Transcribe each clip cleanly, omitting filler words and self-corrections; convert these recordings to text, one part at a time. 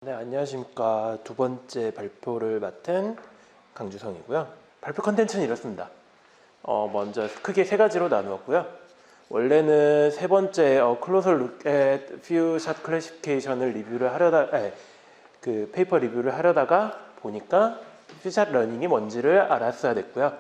네, 안녕하십니까. 두 번째 발표를 맡은 강주성이고요. 발표 컨텐츠는 이렇습니다. 먼저 크게 세 가지로 나누었고요. 원래는 세 번째 Closer Look at Few Shot Classification을 리뷰를 그 페이퍼 리뷰를 하려다가 보니까 Few-Shot Learning이 뭔지를 알았어야 됐고요.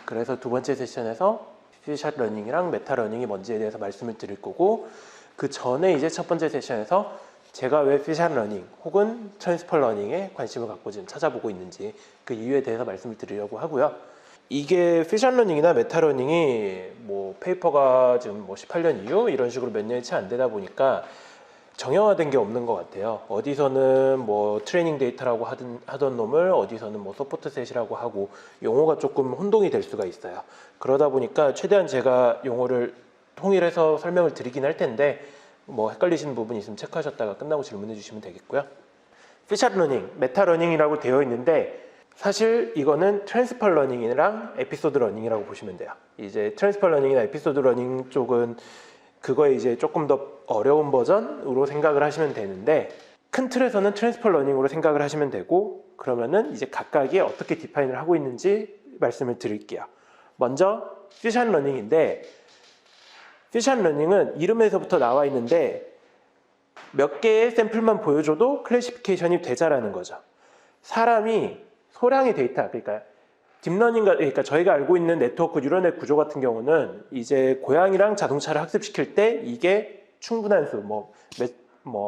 그래서 두 번째 세션에서 Few-Shot Learning이랑 메타 러닝이 뭔지에 대해서 말씀을 드릴 거고, 그 전에 이제 첫 번째 세션에서 제가 왜 Few-Shot Learning 혹은 Transfer Learning에 관심을 갖고 지금 찾아보고 있는지 그 이유에 대해서 말씀을 드리려고 하고요. 이게 Few-Shot Learning이나 메타 러닝이 뭐 페이퍼가 지금 뭐 18년 이후 이런 식으로 몇 년이 채 안 되다 보니까 정형화된 게 없는 것 같아요. 어디서는 뭐 트레이닝 데이터라고 하던 놈을 어디서는 뭐 서포트 셋이라고 하고 용어가 조금 혼동이 될 수가 있어요. 그러다 보니까 최대한 제가 용어를 통일해서 설명을 드리긴 할 텐데 뭐 헷갈리시는 부분이 있으면 체크하셨다가 끝나고 질문해 주시면 되겠고요. Few-Shot Learning, 메타 러닝이라고 되어 있는데 사실 이거는 트랜스퍼 러닝이랑 에피소드 러닝이라고 보시면 돼요. 이제 트랜스퍼 러닝이나 에피소드 러닝 쪽은 그거에 이제 조금 더 어려운 버전으로 생각을 하시면 되는데, 큰 틀에서는 트랜스퍼 러닝으로 생각을 하시면 되고, 그러면은 이제 각각이 어떻게 디파인을 하고 있는지 말씀을 드릴게요. 먼저 Few-Shot Learning인데, Few-Shot Learning은 이름에서부터 나와 있는데 몇 개의 샘플만 보여줘도 클래시피케이션이 되자라는 거죠. 사람이 소량의 데이터, 그러니까 그러니까 저희가 알고 있는 네트워크 뉴런넷 구조 같은 경우는 이제 고양이랑 자동차를 학습시킬 때 이게 충분한 수,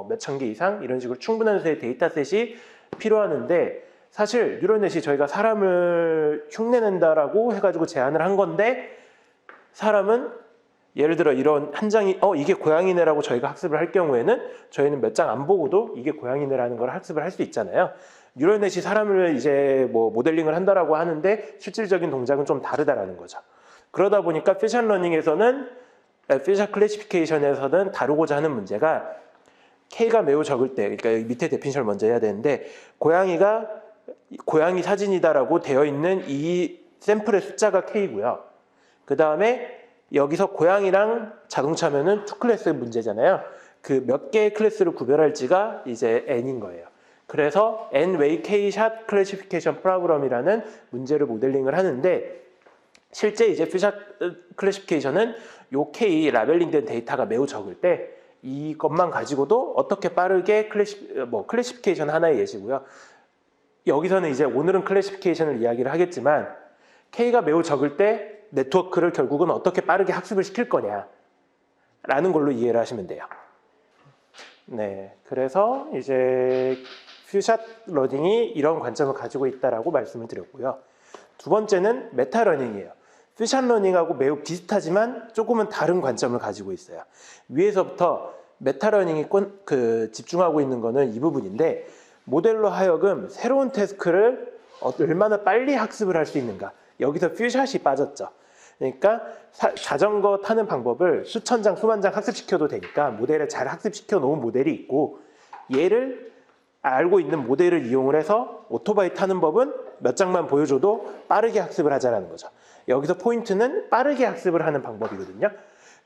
몇천 개 이상 이런 식으로 충분한 수의 데이터셋이 필요하는데, 사실 뉴런넷이 저희가 사람을 흉내낸다라고 해가지고 제안을 한 건데, 사람은 예를 들어 이런 한 장이 이게 고양이네라고 저희가 학습을 할 경우에는 저희는 몇 장 안 보고도 이게 고양이네라는 걸 학습을 할 수 있잖아요. 뉴럴넷이 사람을 이제 뭐 모델링을 한다라고 하는데 실질적인 동작은 좀 다르다라는 거죠. 그러다 보니까 Few-Shot Learning에서는 Few-Shot Classification에서는 다루고자 하는 문제가 K가 매우 적을 때, 그러니까 밑에 데피니션을 먼저 해야 되는데, 고양이 사진이다라고 되어 있는 이 샘플의 숫자가 K고요. 그 다음에 여기서 고양이랑 자동차면은 2클래스 문제잖아요. 그 몇 개의 클래스를 구별할지가 이제 N인 거예요. 그래서 N-Way K-Shot Classification Problem이라는 문제를 모델링을 하는데, 실제 이제 Few-Shot Classification은 요 K 라벨링된 데이터가 매우 적을 때 이것만 가지고도 어떻게 빠르게 클래시피케이션 하나의 예시고요. 여기서는 이제 오늘은 클래시피케이션을 이야기를 하겠지만 K가 매우 적을 때 네트워크를 결국은 어떻게 빠르게 학습을 시킬 거냐 라는 걸로 이해를 하시면 돼요. 네, 그래서 이제 Few-Shot Learning이 이런 관점을 가지고 있다라고 말씀을 드렸고요. 두 번째는 메타 러닝이에요. Few-Shot Learning하고 매우 비슷하지만 조금은 다른 관점을 가지고 있어요. 위에서부터 메타 러닝이 집중하고 있는 거는 이 부분인데, 모델로 하여금 새로운 태스크를 얼마나 빨리 학습을 할 수 있는가, 여기서 Few-Shot이 빠졌죠. 그러니까 자전거 타는 방법을 수천 장, 수만 장 학습시켜도 되니까 모델에 잘 학습시켜 놓은 모델이 있고, 얘를 알고 있는 모델을 이용을 해서 오토바이 타는 법은 몇 장만 보여줘도 빠르게 학습을 하자는 거죠. 여기서 포인트는 빠르게 학습을 하는 방법이거든요.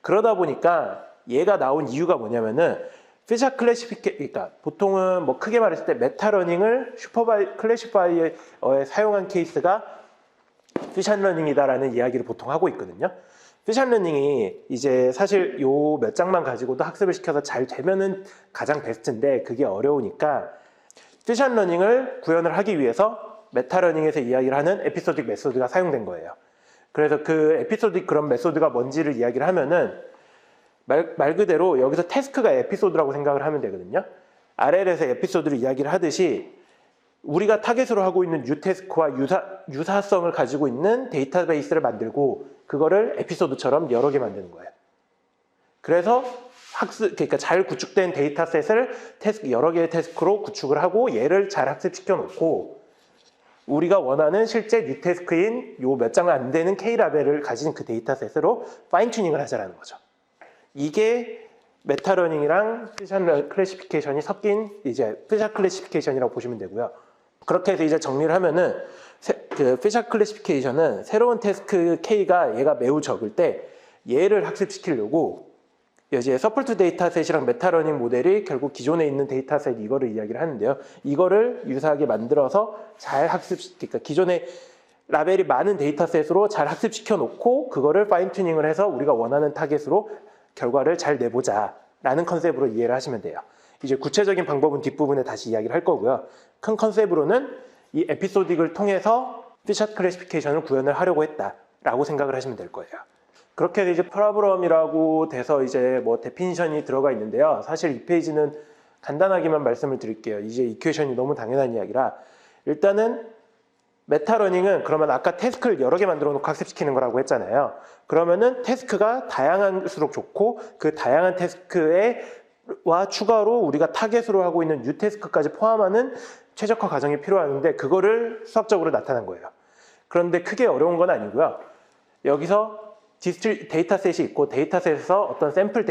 그러다 보니까 얘가 나온 이유가 뭐냐면은 Few-Shot 그러니까 보통은 뭐 크게 말했을 때 메타 러닝을 클래시파이어에 사용한 케이스가 Few-Shot Learning이다라는 이야기를 보통 하고 있거든요. Few-Shot Learning이 이제 사실 요 몇 장만 가지고도 학습을 시켜서 잘 되면은 가장 베스트인데 그게 어려우니까 Few-Shot Learning을 구현을 하기 위해서 메타 러닝에서 이야기를 하는 에피소딕 메소드가 사용된 거예요. 그래서 그 에피소딕 그런 메소드가 뭔지를 이야기를 하면은 말 그대로 여기서 태스크가 에피소드라고 생각을 하면 되거든요. RL에서 에피소드를 이야기를 하듯이 우리가 타겟으로 하고 있는 뉴태스크와 유사성을 가지고 있는 데이터베이스를 만들고 그거를 에피소드처럼 여러 개 만드는 거예요. 그래서 그러니까 잘 구축된 데이터셋을 여러 개의 태스크로 구축을 하고 얘를 잘 학습시켜 놓고 우리가 원하는 실제 뉴태스크인 요 몇 장 안 되는 K-라벨을 가진 그 데이터셋으로 파인 튜닝을 하자라는 거죠. 이게 메타 러닝이랑 Few-Shot 클래시피케이션이 섞인 이제 Few-Shot 클래시피케이션이라고 보시면 되고요. 그렇게 해서 이제 정리를 하면은 그 Few-Shot 클래시피케이션은 새로운 태스크 K가 얘가 매우 적을 때 얘를 학습시키려고 이제 서포트 데이터셋이랑 메타러닝 모델이 결국 기존에 있는 데이터셋 이거를 이야기를 하는데요. 이거를 유사하게 만들어서 잘 그러니까 기존에 라벨이 많은 데이터셋으로 잘 학습시켜 놓고 그거를 파인 튜닝을 해서 우리가 원하는 타겟으로 결과를 잘 내보자 라는 컨셉으로 이해를 하시면 돼요. 이제 구체적인 방법은 뒷부분에 다시 이야기를 할 거고요. 큰 컨셉으로는 이 에피소딕을 통해서 피샷 클래시피케이션을 구현을 하려고 했다라고 생각을 하시면 될 거예요. 그렇게 이제 프로브럼이라고 돼서 이제 뭐 데피니션이 들어가 있는데요. 사실 이 페이지는 간단하게만 말씀을 드릴게요. 이제 이퀘이션이 너무 당연한 이야기라 일단은 메타러닝은 그러면 아까 태스크를 여러 개 만들어 놓고 학습시키는 거라고 했잖아요. 그러면은 태스크가 다양할수록 좋고 그 다양한 태스크와 추가로 우리가 타겟으로 하고 있는 뉴 태스크까지 포함하는 최적화 과정이 필요한데 그거를 수학적으로 나타난 거예요. 그런데 크게 어려운 건 아니고요. 여기서 데이터셋이 있고 데이터셋에서 어떤 샘플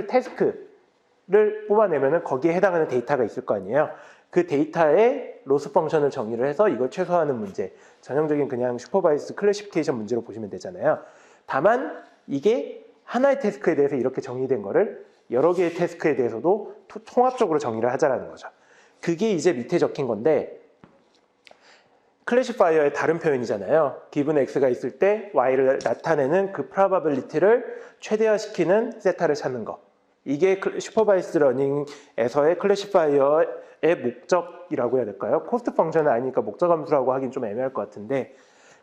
태스크를 뽑아내면은 거기에 해당하는 데이터가 있을 거 아니에요. 그 데이터의 로스 펑션을 정의를 해서 이걸 최소화하는 문제, 전형적인 그냥 슈퍼바이스드 클래시피케이션 문제로 보시면 되잖아요. 다만 이게 하나의 태스크에 대해서 이렇게 정의된 거를 여러 개의 태스크에 대해서도 통합적으로 정의를 하자라는 거죠. 그게 이제 밑에 적힌 건데 클래시파이어의 다른 표현이잖아요. 기분 x가 있을 때 y를 나타내는 그 프로바빌리티를 최대화시키는 세타를 찾는 거. 이게 슈퍼바이스드 러닝에서의 클래시파이어의 목적이라고 해야 될까요? 코스트 펑션은 아니니까 목적 함수라고 하긴 좀 애매할 것 같은데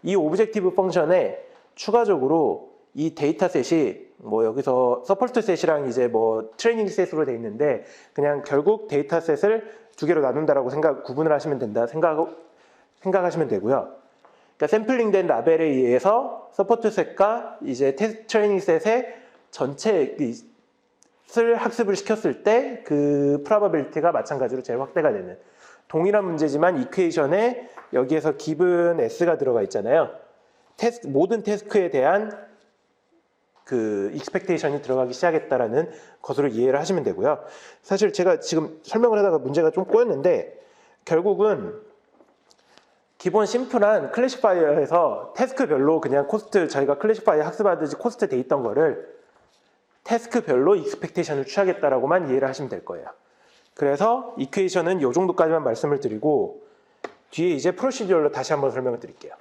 이 오브젝티브 펑션에 추가적으로 이 데이터셋이 뭐 여기서 서포트 셋이랑 이제 뭐 트레이닝 셋으로 돼 있는데 그냥 결국 데이터셋을 두 개로 나눈다라고 구분을 하시면 된다 생각하시면 되고요. 그러니까 샘플링된 라벨에 의해서 서포트 셋과 이제 트레이닝 셋의 전체 을 학습을 시켰을 때 그 프로바빌리티가 마찬가지로 제일 확대가 되는 동일한 문제지만 이퀘이션에 여기에서 기분 s가 들어가 있잖아요. 모든 태스크에 대한 그 익스펙테이션이 들어가기 시작했다라는 것으로 이해를 하시면 되고요. 사실 제가 지금 설명을 하다가 문제가 좀 꼬였는데 결국은 기본 심플한 클래시파이어에서 태스크별로 그냥 코스트 저희가 클래시파이어 학습하듯이 코스트 돼 있던 거를 태스크별로 익스펙테이션을 취하겠다라고만 이해를 하시면 될 거예요. 그래서 이퀘이션은 이 정도까지만 말씀을 드리고 뒤에 이제 프로시듀얼로 다시 한번 설명을 드릴게요.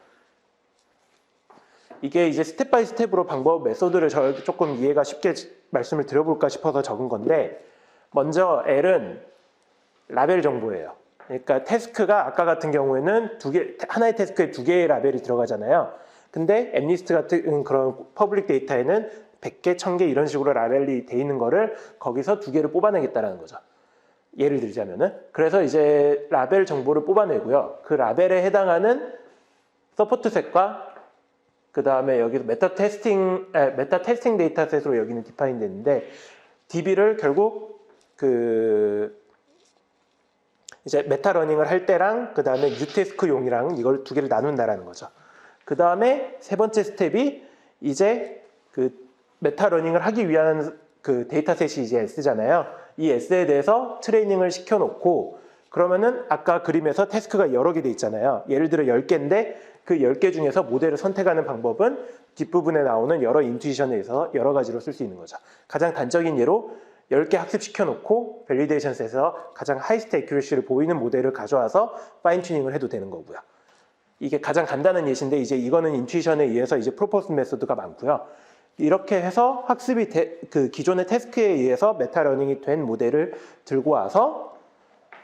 이게 이제 스텝 바이 스텝으로 방법 메소드를 조금 이해가 쉽게 말씀을 드려볼까 싶어서 적은 건데 먼저 L은 라벨 정보예요. 그러니까 태스크가 아까 같은 경우에는 하나의 태스크에 두 개의 라벨이 들어가잖아요. 근데 엠리스트 같은 그런 퍼블릭 데이터에는 100개, 1000개 이런 식으로 라벨이 돼 있는 거를 거기서 두 개를 뽑아내겠다라는 거죠. 예를 들자면은. 그래서 이제 라벨 정보를 뽑아내고요. 그 라벨에 해당하는 서포트 셋과 그 다음에 여기서 메타 테스팅 데이터셋으로 여기는 디파인 됐는데 DB를 결국 이제 메타 러닝을 할 때랑 그 다음에 뉴태스크용이랑 이걸 두 개를 나눈다라는 거죠. 그 다음에 세 번째 스텝이 이제 메타 러닝을 하기 위한 그 데이터셋이 이제 S잖아요. 이 S에 대해서 트레이닝을 시켜놓고 그러면은 아까 그림에서 태스크가 여러 개 돼 있잖아요. 예를 들어 10개인데 그 10개 중에서 모델을 선택하는 방법은 뒷부분에 나오는 여러 인투이션에 의해서 여러 가지로 쓸 수 있는 거죠. 가장 단적인 예로 10개 학습시켜놓고 밸리데이션셋에서 가장 하이스트 애큐러시를 보이는 모델을 가져와서 파인 튜닝을 해도 되는 거고요. 이게 가장 간단한 예시인데 이제 이거는 인투이션에 의해서 이제 프로포스 메소드가 많고요. 이렇게 해서 학습이 기존의 태스크에 의해서 메타 러닝이 된 모델을 들고 와서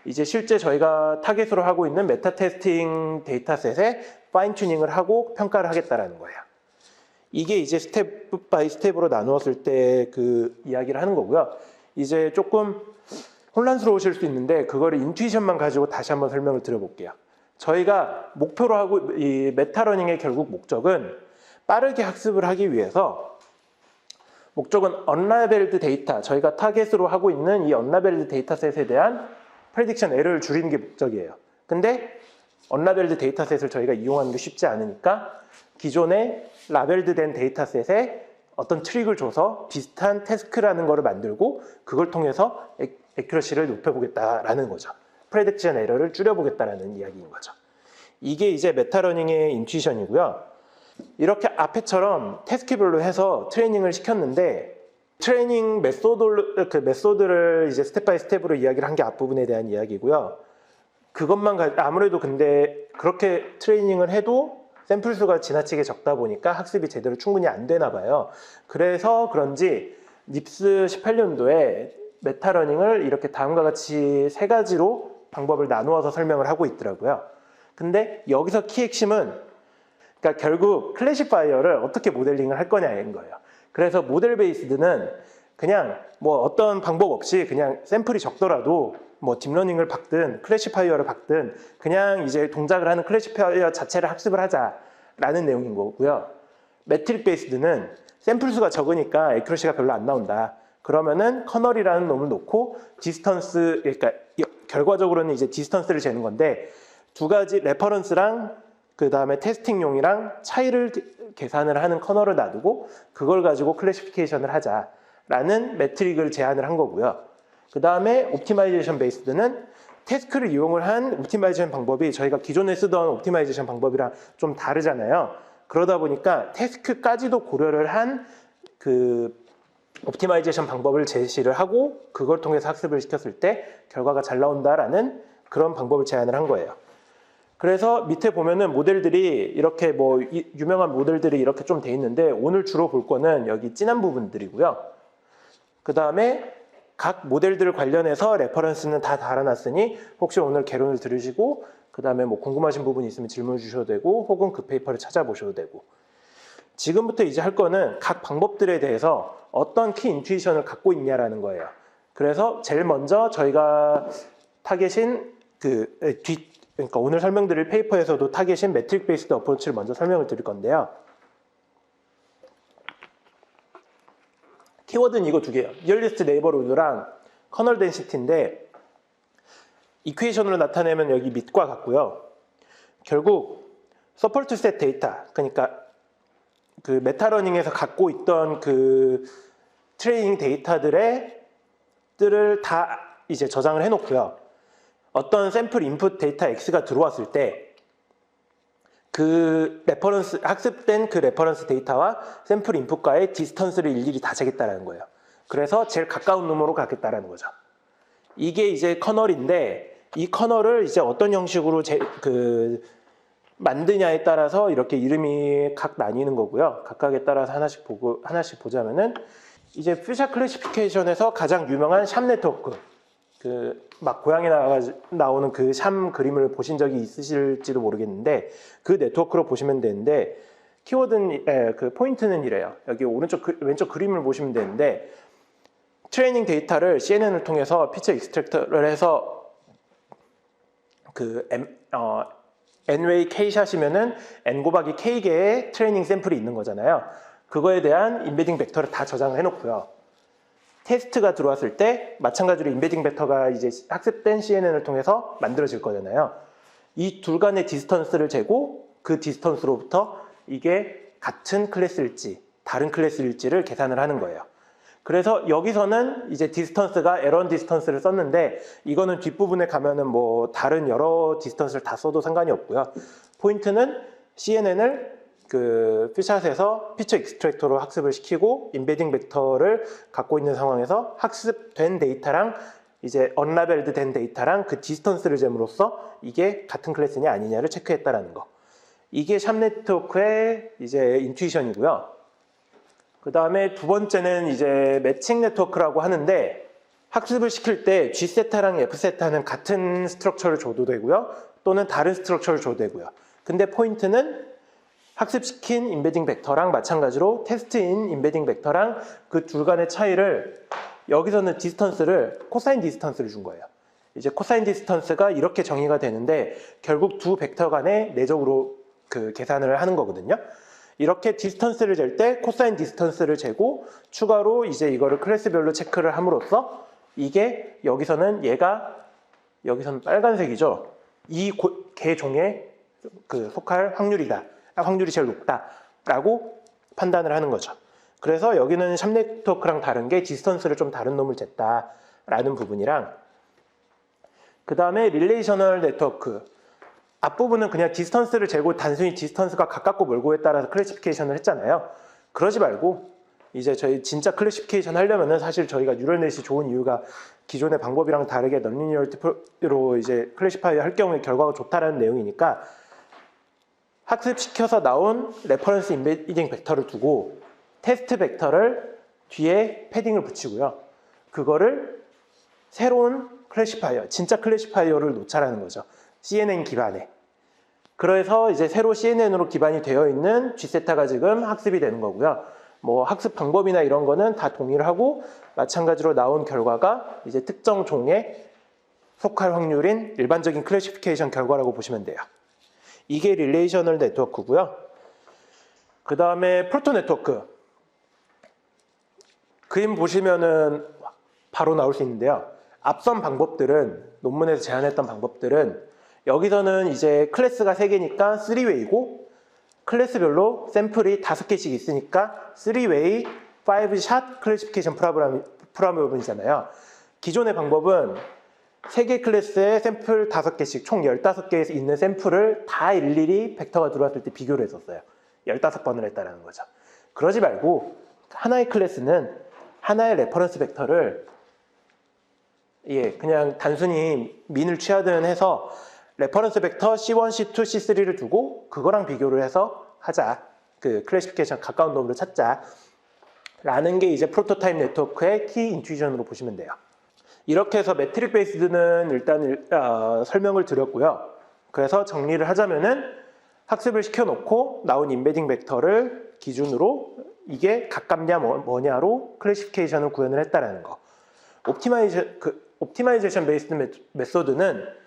이제 실제 저희가 타겟으로 하고 있는 메타 테스팅 데이터셋에 파인 튜닝을 하고 평가를 하겠다라는 거예요. 이게 이제 스텝 바이 스텝으로 나누었을 때 그 이야기를 하는 거고요. 이제 조금 혼란스러우실 수 있는데 그거를 인투이션만 가지고 다시 한번 설명을 드려볼게요. 저희가 목표로 하고 이 메타 러닝의 결국 목적은 빠르게 학습을 하기 위해서 목적은 언라벨드 데이터, 저희가 타겟으로 하고 있는 이 언라벨드 데이터셋에 대한 프레딕션 에러를 줄이는 게 목적이에요. 근데 언라벨드 데이터셋을 저희가 이용하는 게 쉽지 않으니까 기존의 라벨드 된 데이터셋에 어떤 트릭을 줘서 비슷한 태스크라는 거를 만들고 그걸 통해서 애큐러시를 높여보겠다라는 거죠. 프레딕션 에러를 줄여보겠다라는 이야기인 거죠. 이게 이제 메타러닝의 인투이션이고요. 이렇게 앞에처럼 태스크별로 해서 트레이닝을 시켰는데 트레이닝 메소드를 이제 스텝 바이 스텝으로 이야기를 한 게 앞부분에 대한 이야기고요. 아무래도 근데 그렇게 트레이닝을 해도 샘플 수가 지나치게 적다 보니까 학습이 제대로 충분히 안 되나 봐요. 그래서 그런지 닙스 18년도에 메타러닝을 이렇게 다음과 같이 세 가지로 방법을 나누어서 설명을 하고 있더라고요. 근데 여기서 키 핵심은 그러니까 결국 클래시파이어를 어떻게 모델링을 할 거냐인 거예요. 그래서 모델 베이스드는 그냥 뭐 어떤 방법 없이 그냥 샘플이 적더라도 뭐 딥러닝을 박든 클래시파이어를 박든 그냥 이제 동작을 하는 클래시파이어 자체를 학습을 하자라는 내용인 거고요. 매트릭 베이스드는 샘플 수가 적으니까 애큐러시가 별로 안 나온다. 그러면은 커널이라는 놈을 놓고 디스턴스, 그러니까 결과적으로는 이제 디스턴스를 재는 건데 두 가지 레퍼런스랑 그 다음에 테스팅용이랑 차이를 계산을 하는 커널을 놔두고 그걸 가지고 클래시피케이션을 하자라는 매트릭을 제안을 한 거고요. 그 다음에 옵티마이제이션 베이스드는 태스크를 이용을 한 옵티마이제이션 방법이 저희가 기존에 쓰던 옵티마이제이션 방법이랑 좀 다르잖아요. 그러다 보니까 태스크까지도 고려를 한 그 옵티마이제이션 방법을 제시를 하고 그걸 통해서 학습을 시켰을 때 결과가 잘 나온다라는 그런 방법을 제안을 한 거예요. 그래서 밑에 보면은 모델들이 이렇게 뭐 유명한 모델들이 이렇게 좀 돼 있는데 오늘 주로 볼 거는 여기 진한 부분들이고요. 그 다음에 각 모델들 관련해서 레퍼런스는 다 달아놨으니 혹시 오늘 개론을 들으시고 그 다음에 뭐 궁금하신 부분이 있으면 질문 주셔도 되고 혹은 그 페이퍼를 찾아보셔도 되고 지금부터 이제 할 거는 각 방법들에 대해서 어떤 키 인투이션을 갖고 있냐라는 거예요. 그래서 제일 먼저 저희가 타겟인 그러니까 오늘 설명드릴 페이퍼에서도 타겟인 매트릭 베이스드 어프로치를 먼저 설명을 드릴 건데요. 키워드는 이거 두 개예요. 리얼리스트 네이버후드랑 커널 덴시티인데 이퀘이션으로 나타내면 여기 밑과 같고요. 결국 서포트 셋 데이터, 그러니까 그 메타러닝에서 갖고 있던 그 트레이닝 데이터들을 다 이제 저장을 해놓고요. 어떤 샘플 인풋 데이터 X가 들어왔을 때 그 레퍼런스, 학습된 그 레퍼런스 데이터와 샘플 인풋과의 디스턴스를 일일이 다 재겠다라는 거예요. 그래서 제일 가까운 놈으로 가겠다라는 거죠. 이게 이제 커널인데 이 커널을 이제 어떤 형식으로 만드냐에 따라서 이렇게 이름이 각 나뉘는 거고요. 각각에 따라서 하나씩 보자면은 이제 퓨처 클래시피케이션에서 가장 유명한 샴 네트워크, 막 고양이 나오는 그 샴 그림을 보신 적이 있으실지도 모르겠는데 그 네트워크로 보시면 되는데 키워드는 그 포인트는 이래요. 여기 왼쪽 그림을 보시면 되는데 트레이닝 데이터를 CNN을 통해서 피처 익스트랙터를 해서 그 n웨이 k샷이면은 n 곱하기 k개의 트레이닝 샘플이 있는 거잖아요. 그거에 대한 인베딩 벡터를 다 저장을 해놓고요. 테스트가 들어왔을 때 마찬가지로 인베딩 벡터가 이제 학습된 CNN을 통해서 만들어질 거잖아요. 이 둘 간의 디스턴스를 재고 그 디스턴스로부터 이게 같은 클래스일지 다른 클래스일지를 계산을 하는 거예요. 그래서 여기서는 이제 디스턴스가 에런 디스턴스를 썼는데 이거는 뒷부분에 가면은 뭐 다른 여러 디스턴스를 다 써도 상관이 없고요. 포인트는 CNN을 그 퓨샷에서 피처 익스트랙터로 학습을 시키고 인베딩 벡터를 갖고 있는 상황에서 학습된 데이터랑 이제 언라벨드 된 데이터랑 그 디스턴스를 잼으로써 이게 같은 클래스냐 아니냐를 체크했다라는 거. 이게 샴 네트워크의 이제 인투이션이고요. 그 다음에 두 번째는 이제 매칭 네트워크라고 하는데 학습을 시킬 때 G세타랑 F세타는 같은 스트럭처를 줘도 되고요. 또는 다른 스트럭처를 줘도 되고요. 근데 포인트는 학습시킨 인베딩 벡터랑 마찬가지로 테스트인 인베딩 벡터랑 그 둘 간의 차이를 여기서는 디스턴스를 코사인 디스턴스를 준 거예요. 이제 코사인 디스턴스가 이렇게 정의가 되는데 결국 두 벡터 간의 내적으로 그 계산을 하는 거거든요. 이렇게 디스턴스를 잴 때 코사인 디스턴스를 재고 추가로 이제 이거를 클래스별로 체크를 함으로써 이게 여기서는 여기서는 빨간색이죠. 이 개종에 속할 확률이다. 확률이 제일 높다라고 판단을 하는 거죠. 그래서 여기는 샴 네트워크랑 다른 게 디스턴스를 좀 다른 놈을 쟀다라는 부분이랑 그 다음에 릴레이셔널 네트워크 앞부분은 그냥 디스턴스를 재고 단순히 디스턴스가 가깝고 멀고에 따라서 클래시피케이션을 했잖아요. 그러지 말고 이제 저희 진짜 클래시피케이션 하려면은 사실 저희가 뉴럴넷이 좋은 이유가 기존의 방법이랑 다르게 넌리니어리티로 이제 클래시파이 할 경우에 결과가 좋다라는 내용이니까 학습시켜서 나온 레퍼런스 인베딩 벡터를 두고 테스트 벡터를 뒤에 패딩을 붙이고요. 그거를 새로운 클래시파이어, 진짜 클래시파이어를 놓자라는 거죠. CNN 기반에. 그래서 이제 새로 CNN으로 기반이 되어 있는 G세타가 지금 학습이 되는 거고요. 뭐 학습 방법이나 이런 거는 다 동일하고 마찬가지로 나온 결과가 이제 특정 종에 속할 확률인 일반적인 클래시피케이션 결과라고 보시면 돼요. 이게 릴레이셔널 네트워크고요. 그 다음에 프로토 네트워크. 그림 보시면은 바로 나올 수 있는데요. 앞선 방법들은, 논문에서 제안했던 방법들은 여기서는 이제 클래스가 3개니까 3웨이고 클래스별로 샘플이 5개씩 있으니까 3웨이 5샷 클래시피케이션 프로블럼이잖아요. 기존의 방법은 3개 클래스에 샘플 5개씩 총 15개에서 있는 샘플을 다 일일이 벡터가 들어왔을 때 비교를 했었어요. 15번을 했다는 거죠. 그러지 말고 하나의 클래스는 하나의 레퍼런스 벡터를 그냥 단순히 민을 취하든 해서 레퍼런스 벡터 C1, C2, C3를 두고 그거랑 비교를 해서 하자. 그 클래시피케이션 가까운 놈으로 찾자. 라는 게 이제 프로토타입 네트워크의 키 인투이션으로 보시면 돼요. 이렇게 해서 매트릭 베이스드는 일단 설명을 드렸고요. 그래서 정리를 하자면은 학습을 시켜놓고 나온 인베딩 벡터를 기준으로 이게 가깝냐 뭐냐로 클래시피케이션을 구현을 했다라는 거. 옵티마이제이션 베이스드 메소드는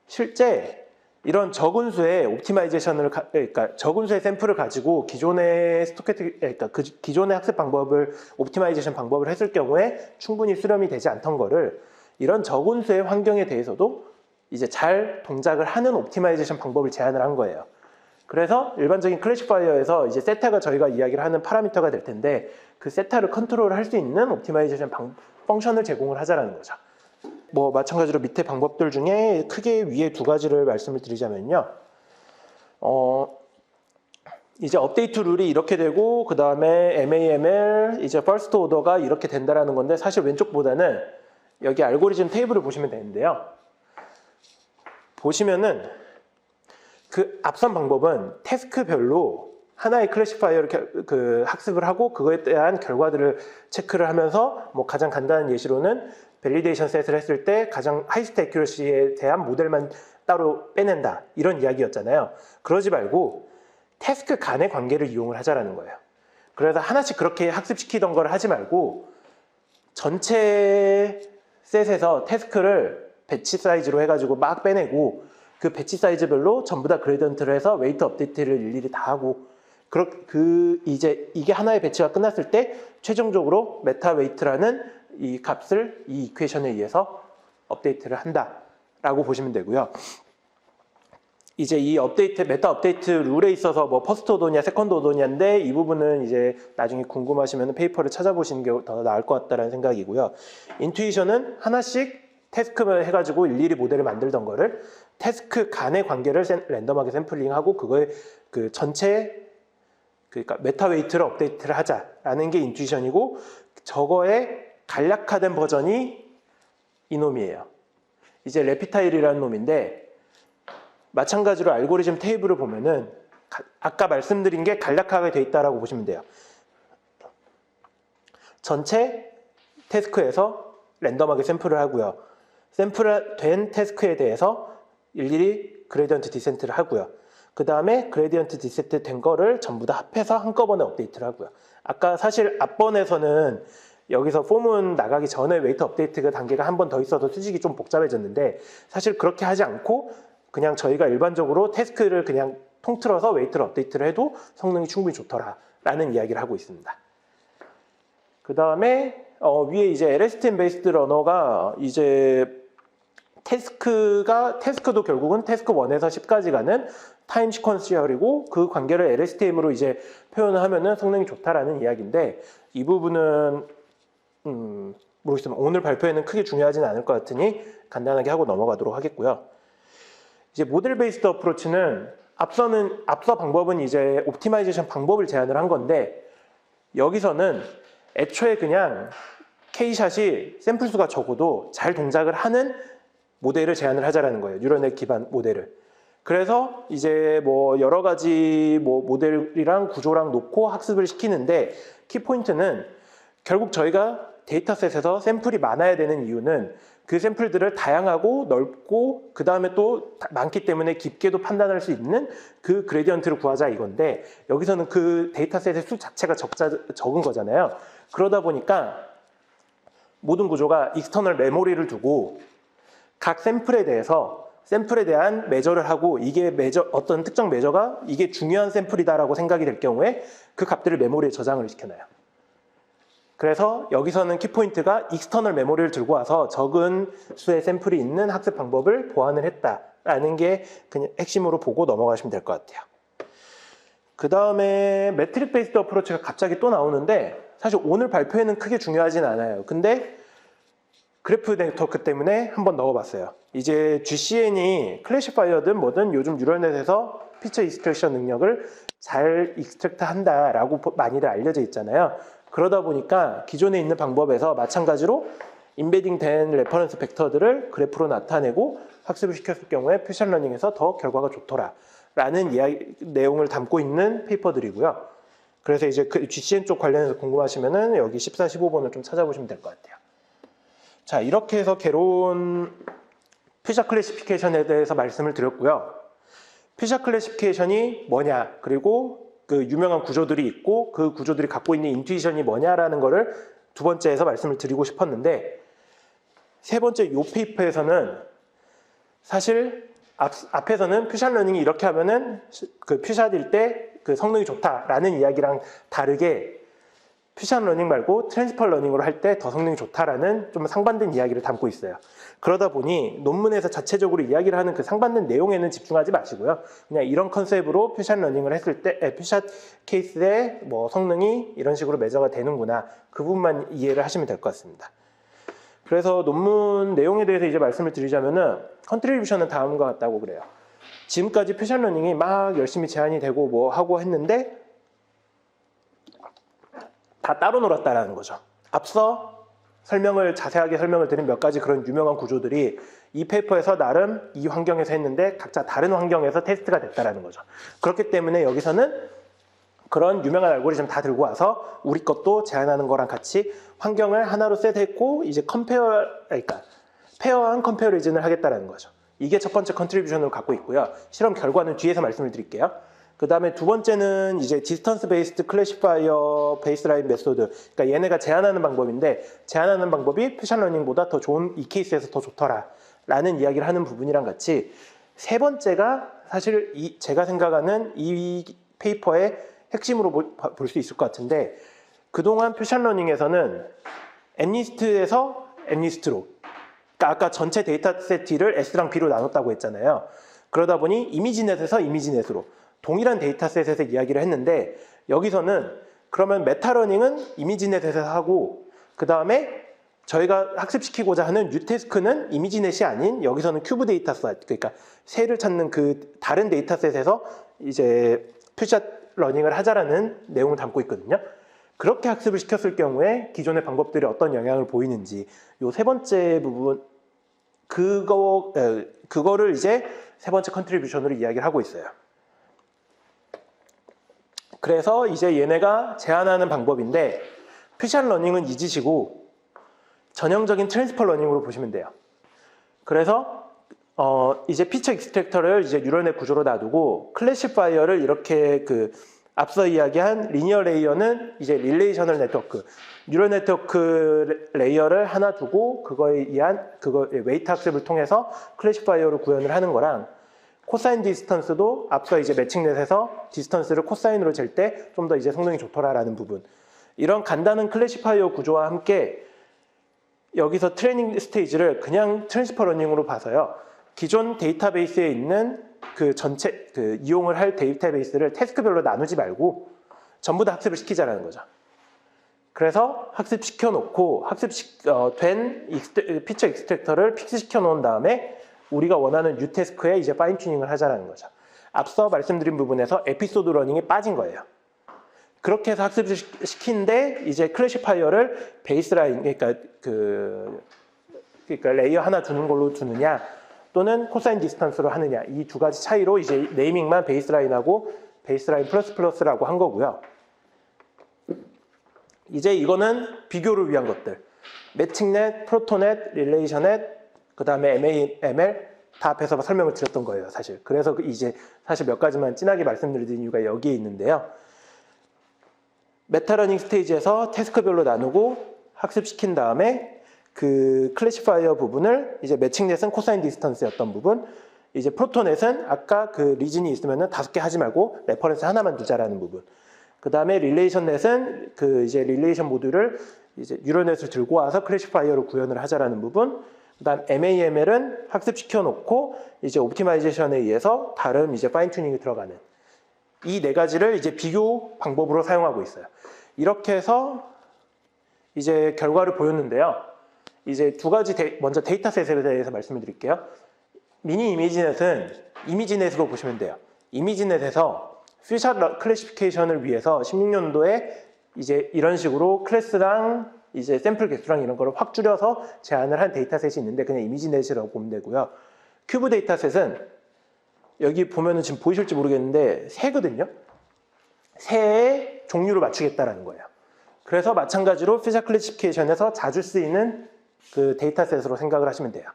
실제 이런 적은 수의 그러니까 적은 수의 샘플을 가지고 기존의 그러니까 기존의 학습 방법을 옵티마이제이션 방법을 했을 경우에 충분히 수렴이 되지 않던 거를 이런 적은 수의 환경에 대해서도 이제 잘 동작을 하는 옵티마이제이션 방법을 제안을 한 거예요. 그래서 일반적인 클래시파이어에서 이제 세타가 저희가 이야기를 하는 파라미터가 될 텐데 그 세타를 컨트롤 할 수 있는 옵티마이제이션 펑션을 제공을 하자라는 거죠. 뭐 마찬가지로 밑에 방법들 중에 크게 위에 2가지를 말씀을 드리자면요. 이제 업데이트 룰이 이렇게 되고 그 다음에 MAML 이제 퍼스트 오더가 이렇게 된다라는 건데 사실 왼쪽보다는 여기 알고리즘 테이블을 보시면 되는데요. 보시면은 그 앞선 방법은 태스크별로 하나의 클래시파이어를 학습을 하고 그거에 대한 결과들을 체크를 하면서 뭐 가장 간단한 예시로는 밸리데이션 셋을 했을 때 가장 하이스트 애큐러시에 대한 모델만 따로 빼낸다 이런 이야기였잖아요. 그러지 말고 태스크 간의 관계를 이용을 하자라는 거예요. 그래서 하나씩 그렇게 학습시키던 걸 하지 말고 전체 셋에서 태스크를 배치 사이즈로 해가지고 막 빼내고 그 배치 사이즈별로 전부 다 그레디언트를 해서 웨이트 업데이트를 일일이 다 하고 이제 이게 하나의 배치가 끝났을 때 최종적으로 메타 웨이트라는 이 값을 이 이퀘이션에 의해서 업데이트를 한다라고 보시면 되고요. 이제 이 메타 업데이트 룰에 있어서 뭐 퍼스트 오더냐 세컨드 오더냐인데 이 부분은 이제 나중에 궁금하시면 페이퍼를 찾아보시는 게 더 나을 것 같다는 생각이고요. 인투이션은 하나씩 태스크만 해가지고 일일이 모델을 만들던 거를 태스크 간의 관계를 랜덤하게 샘플링하고 그거에 그 전체 그러니까 메타 웨이트를 업데이트를 하자라는 게 인투이션이고 저거의 간략화된 버전이 이놈이에요. 이제 레피타일이라는 놈인데 마찬가지로 알고리즘 테이블을 보면은 아까 말씀드린 게 간략하게 돼 있다라고 보시면 돼요. 전체 태스크에서 랜덤하게 샘플을 하고요. 샘플된 태스크에 대해서 일일이 그레디언트 디센트를 하고요. 그 다음에 그레디언트 디센트 된 거를 전부 다 합해서 한꺼번에 업데이트를 하고요. 아까 사실 앞번에서는 여기서 폼은 나가기 전에 웨이트 업데이트 단계가 한 번 더 있어서 수식이 좀 복잡해졌는데 사실 그렇게 하지 않고 그냥 저희가 일반적으로 태스크를 그냥 통틀어서 웨이트를 업데이트를 해도 성능이 충분히 좋더라라는 이야기를 하고 있습니다. 그 다음에 위에 이제 LSTM 베이스드 러너가 이제 태스크도 결국은 태스크 1에서 10까지 가는 타임 시퀀셜이고 그 관계를 LSTM으로 이제 표현을 하면은 성능이 좋다라는 이야기인데 이 부분은 모르겠지만 오늘 발표에는 크게 중요하지는 않을 것 같으니 간단하게 하고 넘어가도록 하겠고요. 이제 모델 베이스드 어프로치는 앞서 방법은 이제 옵티마이제이션 방법을 제안을 한 건데 여기서는 애초에 그냥 K샷이 샘플 수가 적어도 잘 동작을 하는 모델을 제안을 하자라는 거예요. 뉴럴넷 기반 모델을. 그래서 이제 뭐 여러 가지 뭐 모델이랑 구조랑 놓고 학습을 시키는데, 키포인트는 결국 저희가 데이터셋에서 샘플이 많아야 되는 이유는 그 샘플들을 다양하고 넓고 그 다음에 또 많기 때문에 깊게도 판단할 수 있는 그 그레디언트를 구하자 이건데, 여기서는 그 데이터셋의 수 자체가 적은 거잖아요. 그러다 보니까 모든 구조가 익스터널 메모리를 두고 각 샘플에 대한 매저를 하고, 이게 어떤 특정 매저가 이게 중요한 샘플이다라고 생각이 될 경우에 그 값들을 메모리에 저장을 시켜놔요. 그래서 여기서는 키포인트가 익스터널 메모리를 들고 와서 적은 수의 샘플이 있는 학습 방법을 보완을 했다라는 게 그냥 핵심으로 보고 넘어가시면 될 것 같아요. 그 다음에 매트릭 베이스드 어프로치가 갑자기 또 나오는데, 사실 오늘 발표에는 크게 중요하진 않아요. 근데 그래프 네트워크 때문에 한번 넣어봤어요. 이제 GCN이 클래시파이어든 뭐든 요즘 뉴럴넷에서 피처 익스트랙션 능력을 잘 익스트랙트 한다라고 많이들 알려져 있잖아요. 그러다 보니까 기존에 있는 방법에서 마찬가지로 인베딩 된 레퍼런스 벡터들을 그래프로 나타내고 학습을 시켰을 경우에 퓨처러닝에서 더 결과가 좋더라라는 내용을 담고 있는 페이퍼들이고요. 그래서 이제 그 GCN 쪽 관련해서 궁금하시면은 여기 14, 15번을 좀 찾아보시면 될 것 같아요. 자, 이렇게 해서 개론 퓨처 클래시피케이션에 대해서 말씀을 드렸고요. 퓨처 클래시피케이션이 뭐냐, 그리고 그 유명한 구조들이 있고 그 구조들이 갖고 있는 인투이션이 뭐냐라는 거를 두 번째에서 말씀을 드리고 싶었는데, 세 번째 이 페이퍼에서는 사실 앞에서는 퓨처러닝이 이렇게 하면은 그 퓨샷일 때 그 성능이 좋다라는 이야기랑 다르게 퓨처러닝 말고 트랜스퍼 러닝으로 할 때 더 성능이 좋다라는 좀 상반된 이야기를 담고 있어요. 그러다 보니 논문에서 자체적으로 이야기를 하는 그 상반된 내용에는 집중하지 마시고요. 그냥 이런 컨셉으로 퓨샷 러닝을 했을 때, 퓨샷 케이스의 뭐 성능이 이런 식으로 매저가 되는구나, 그 부분만 이해를 하시면 될 것 같습니다. 그래서 논문 내용에 대해서 이제 말씀을 드리자면은 컨트리뷰션은 다음과 같다고 그래요. 지금까지 퓨샷 러닝이 막 열심히 제안이 되고 뭐 하고 했는데 다 따로 놀았다라는 거죠. 앞서 자세하게 설명을 드린 몇 가지 그런 유명한 구조들이 이 페이퍼에서 나름 이 환경에서 했는데 각자 다른 환경에서 테스트가 됐다라는 거죠. 그렇기 때문에 여기서는 그런 유명한 알고리즘 다 들고 와서 우리 것도 제안하는 거랑 같이 환경을 하나로 셋했고 이제 페어한 컴패리즌을 하겠다라는 거죠. 이게 첫 번째 컨트리뷰션으로 갖고 있고요. 실험 결과는 뒤에서 말씀을 드릴게요. 그 다음에 두 번째는 이제 디스턴스 베이스드 클래시파이어 베이스라인 메소드. 그러니까 얘네가 제안하는 방법인데, 제안하는 방법이 퓨처 러닝보다 더 좋은, 이 케이스에서 더 좋더라라는 이야기를 하는 부분이랑 같이, 세 번째가 사실 제가 생각하는 이 페이퍼의 핵심으로 볼 수 있을 것 같은데, 그동안 퓨처 러닝에서는 N리스트에서 N리스트로, 그러니까 아까 전체 데이터셋 D를 S랑 B로 나눴다고 했잖아요. 그러다 보니 이미지넷에서 이미지넷으로 동일한 데이터셋에서 이야기를 했는데, 여기서는 그러면 메타러닝은 이미지넷에서 하고, 그 다음에 저희가 학습시키고자 하는 뉴태스크는 이미지넷이 아닌 여기서는 큐브 데이터셋, 그러니까 새를 찾는 그 다른 데이터셋에서 이제 퓨처 러닝을 하자라는 내용을 담고 있거든요. 그렇게 학습을 시켰을 경우에 기존의 방법들이 어떤 영향을 보이는지, 요 세 번째 부분, 그거를 이제 세 번째 컨트리뷰션으로 이야기를 하고 있어요. 그래서 이제 얘네가 제안하는 방법인데, 퓨처 러닝은 잊으시고 전형적인 트랜스퍼 러닝으로 보시면 돼요. 그래서 이제 피처 익스트랙터를 이제 뉴럴넷 구조로 놔두고, 클래시파이어를 이렇게 앞서 이야기한 리니어 레이어는 이제 릴레이셔널 네트워크, 뉴럴 네트워크 레이어를 하나 두고 그거에 의한 웨이트 학습을 통해서 클래시파이어로 구현을 하는 거랑, 코사인 디스턴스도 앞서 이제 매칭넷에서 디스턴스를 코사인으로 잴 때 좀 더 이제 성능이 좋더라라는 부분, 이런 간단한 클래시파이어 구조와 함께 여기서 트레이닝 스테이지를 그냥 트랜스퍼 러닝으로 봐서요, 기존 데이터베이스에 있는 그 전체 이용을 할 데이터베이스를 태스크별로 나누지 말고 전부 다 학습을 시키자라는 거죠. 그래서 학습시켜 놓고 된 피처 익스트랙터를 픽스시켜 놓은 다음에 우리가 원하는 뉴 태스크에 이제 파인 튜닝을 하자라는 거죠. 앞서 말씀드린 부분에서 에피소드 러닝이 빠진 거예요. 그렇게 해서 학습을 시키는데 이제 클래시파이어를 베이스라인, 그러니까 레이어 하나 두는 걸로 두느냐 또는 코사인 디스턴스로 하느냐, 이 두 가지 차이로 이제 네이밍만 베이스라인하고 베이스라인 플러스 플러스라고 한 거고요. 이제 이거는 비교를 위한 것들. 매칭넷, 프로토넷, 릴레이션넷, 그 다음에 MAML 다 앞에서 설명을 드렸던 거예요, 사실. 그래서 이제 사실 몇 가지만 진하게 말씀드리는 이유가 여기에 있는데요. 메타러닝 스테이지에서 태스크별로 나누고 학습시킨 다음에 그 클래시파이어 부분을 이제 매칭넷은 코사인 디스턴스였던 부분, 이제 프로토넷은 아까 그 리진이 있으면은 5개 하지 말고 레퍼런스 하나만 두자라는 부분. 그 다음에 릴레이션넷은 그 이제 릴레이션 모듈을 이제 뉴럴넷을 들고 와서 클래시파이어로 구현을 하자라는 부분. 그 다음 MAML은 학습시켜 놓고 이제 옵티마이제이션에 의해서 다른 이제 파인 튜닝이 들어가는 이 네 가지를 이제 비교 방법으로 사용하고 있어요. 이렇게 해서 이제 결과를 보였는데요. 이제 두 가지 먼저 데이터셋에 대해서 말씀을 드릴게요. 미니 이미지넷은 이미지넷으로 보시면 돼요. 이미지넷에서 퓨샷 클래시피케이션을 위해서 16년도에 이제 이런 식으로 클래스랑 이제 샘플 개수랑 이런 거를 확 줄여서 제안을 한 데이터셋이 있는데 그냥 이미지넷이라고 보면 되고요. 큐브 데이터셋은 여기 보면은 지금 보이실지 모르겠는데 새거든요. 새의 종류를 맞추겠다라는 거예요. 그래서 마찬가지로 퓨샷 클래시피케이션에서 자주 쓰이는 그 데이터셋으로 생각을 하시면 돼요.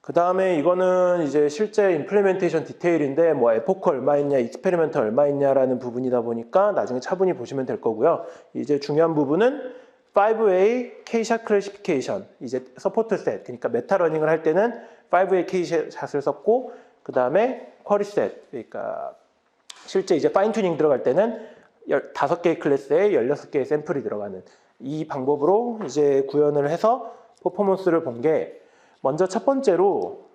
그 다음에 이거는 이제 실제 임플리멘테이션 디테일인데 뭐 에포크 얼마 있냐, 익스페리멘트 얼마 있냐라는 부분이다 보니까 나중에 차분히 보시면 될 거고요. 이제 중요한 부분은 5A K샷 클래시피케이션, 이제 서포트 셋, 그러니까 메타 러닝을 할 때는 5A K샷을 썼고, 그 다음에 쿼리 셋, 그러니까 실제 이제 파인 튜닝 들어갈 때는 5개의 클래스에 16개의 샘플이 들어가는 이 방법으로 이제 구현을 해서 퍼포먼스를 본 게, 먼저 첫 번째로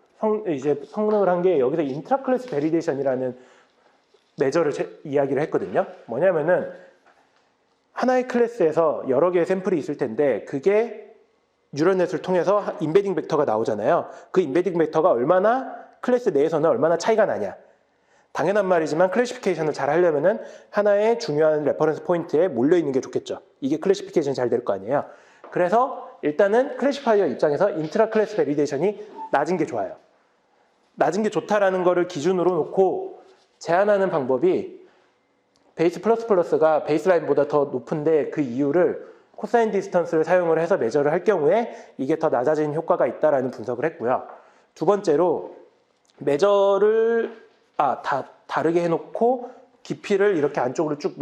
이제 성능을 한 게 여기서 인트라 클래스 베리데이션이라는 메저를 이야기를 했거든요. 뭐냐면은 하나의 클래스에서 여러 개의 샘플이 있을 텐데 그게 뉴럴넷을 통해서 임베딩 벡터가 나오잖아요. 그 임베딩 벡터가 얼마나 클래스 내에서는 얼마나 차이가 나냐. 당연한 말이지만 클래시피케이션을 잘 하려면은 하나의 중요한 레퍼런스 포인트에 몰려 있는 게 좋겠죠. 이게 클래시피케이션이 잘 될 거 아니에요. 그래서 일단은 클래시파이어 입장에서 인트라 클래스 베리데이션이 낮은 게 좋아요. 낮은 게 좋다라는 거를 기준으로 놓고 제안하는 방법이 베이스 플러스 플러스가 베이스라인보다 더 높은데 그 이유를 코사인 디스턴스를 사용을 해서 메저를 할 경우에 이게 더 낮아지는 효과가 있다라는 분석을 했고요. 두 번째로 메저를 다르게 해놓고 깊이를 이렇게 안쪽으로 쭉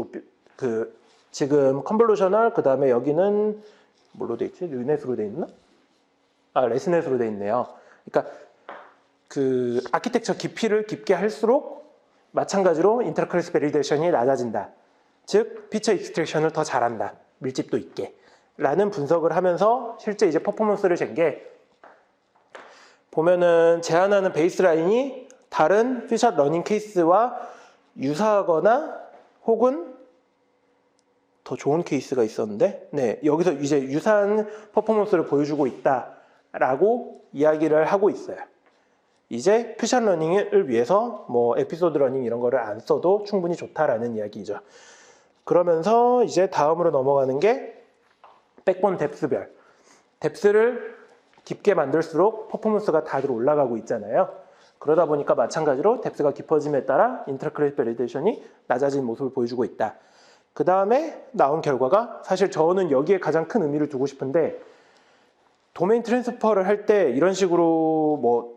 지금 컨볼루셔널, 그 다음에 여기는 뭘로 돼 있지? 르넷으로 돼 있나? 레스넷으로 돼 있네요. 그러니까 그 아키텍처 깊이를 깊게 할수록 마찬가지로 인터클래스 베리데이션이 낮아진다. 즉 피처 익스트랙션을 더 잘한다. 밀집도 있게. 라는 분석을 하면서 실제 이제 퍼포먼스를 잰 게 보면은 제안하는 베이스라인이 다른 퓨샷 러닝 케이스와 유사하거나 혹은 더 좋은 케이스가 있었는데, 네, 여기서 이제 유사한 퍼포먼스를 보여주고 있다라고 이야기를 하고 있어요. 이제 퓨샷 러닝을 위해서 뭐 에피소드 러닝 이런 거를 안 써도 충분히 좋다라는 이야기죠. 그러면서 이제 다음으로 넘어가는 게 백본 뎁스별. 뎁스를 깊게 만들수록 퍼포먼스가 다들 올라가고 있잖아요. 그러다 보니까 마찬가지로 뎁스가 깊어짐에 따라 인트라클래스 베리데이션이 낮아진 모습을 보여주고 있다. 그 다음에 나온 결과가 사실 저는 여기에 가장 큰 의미를 두고 싶은데 도메인 트랜스퍼를 할 때 이런 식으로 뭐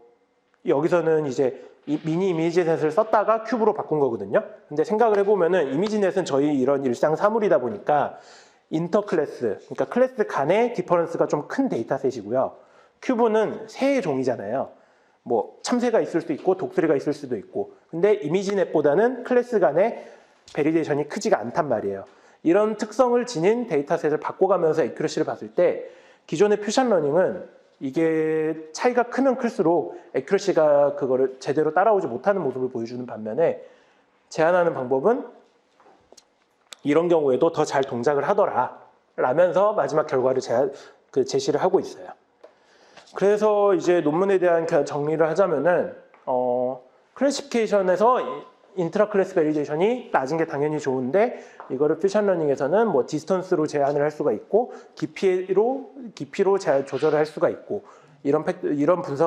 여기서는 이제 미니 이미지넷을 썼다가 큐브로 바꾼 거거든요. 근데 생각을 해보면은 이미지넷은 저희 이런 일상 사물이다 보니까 인터클래스, 그러니까 클래스 간의 디퍼런스가 좀 큰 데이터셋이고요. 큐브는 새의 종이잖아요. 뭐 참새가 있을 수도 있고 독수리가 있을 수도 있고, 근데 이미지넷보다는 클래스 간의 베리데이션이 크지가 않단 말이에요. 이런 특성을 지닌 데이터셋을 바꿔가면서 애큐러시를 봤을 때 기존의 퓨샷 러닝은 이게 차이가 크면 클수록 애큐러시가 그거를 제대로 따라오지 못하는 모습을 보여주는 반면에 제안하는 방법은 이런 경우에도 더 잘 동작을 하더라 라면서 마지막 결과를 제시를 하고 있어요. 그래서 이제 논문에 대한 정리를 하자면은 클래시피케이션에서 인트라 클래스 베리데이션이 낮은 게 당연히 좋은데 이거를 퓨전 러닝에서는 뭐 디스턴스로 제한을 할 수가 있고 깊이로 조절을 할 수가 있고 이런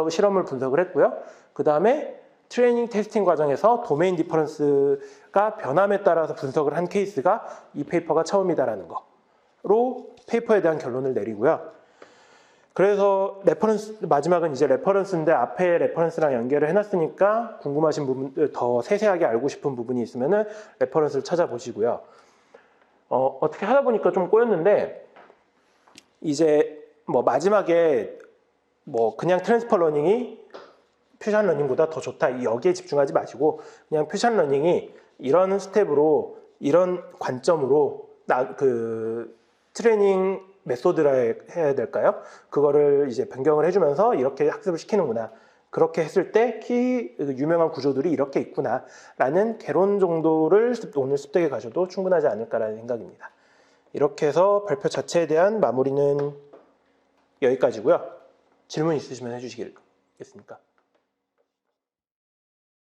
실험을 분석을 했고요. 그 다음에 트레이닝 테스팅 과정에서 도메인 디퍼런스가 변함에 따라서 분석을 한 케이스가 이 페이퍼가 처음이다라는 거로 페이퍼에 대한 결론을 내리고요. 그래서 마지막은 이제 레퍼런스인데 앞에 레퍼런스랑 연결을 해놨으니까 궁금하신 부분, 더 세세하게 알고 싶은 부분이 있으면은 레퍼런스를 찾아보시고요. 어떻게 하다 보니까 좀 꼬였는데 이제 뭐 마지막에 뭐 그냥 트랜스퍼 러닝이 퓨전 러닝보다 더 좋다 여기에 집중하지 마시고 그냥 퓨전 러닝이 이런 스텝으로 이런 관점으로 트레이닝 메소드라 해야 될까요? 그거를 이제 변경을 해주면서 이렇게 학습을 시키는구나. 그렇게 했을 때 유명한 구조들이 이렇게 있구나 라는 개론 정도를 오늘 습득에 가셔도 충분하지 않을까라는 생각입니다. 이렇게 해서 발표 자체에 대한 마무리는 여기까지고요. 질문 있으시면 해주시겠습니까?